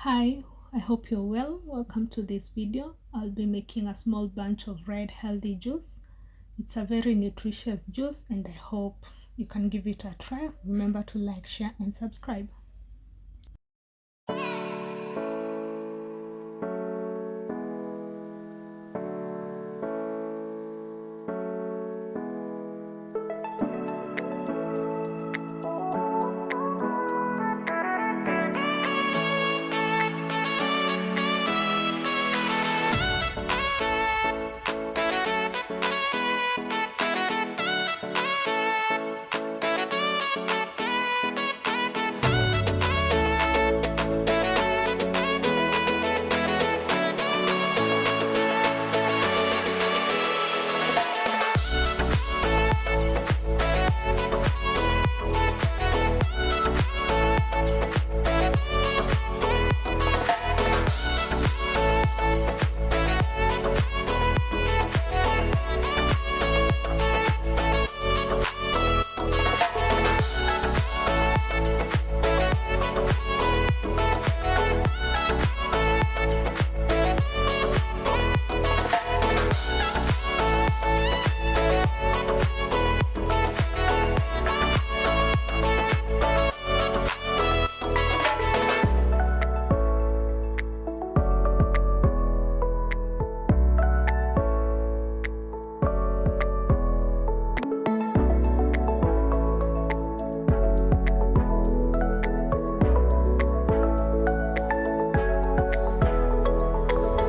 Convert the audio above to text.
Hi, I hope you're well. Welcome to this video. I'll be making a small bunch of red healthy juice. It's a very nutritious juice and I hope you can give it a try. Remember to like, share and subscribe.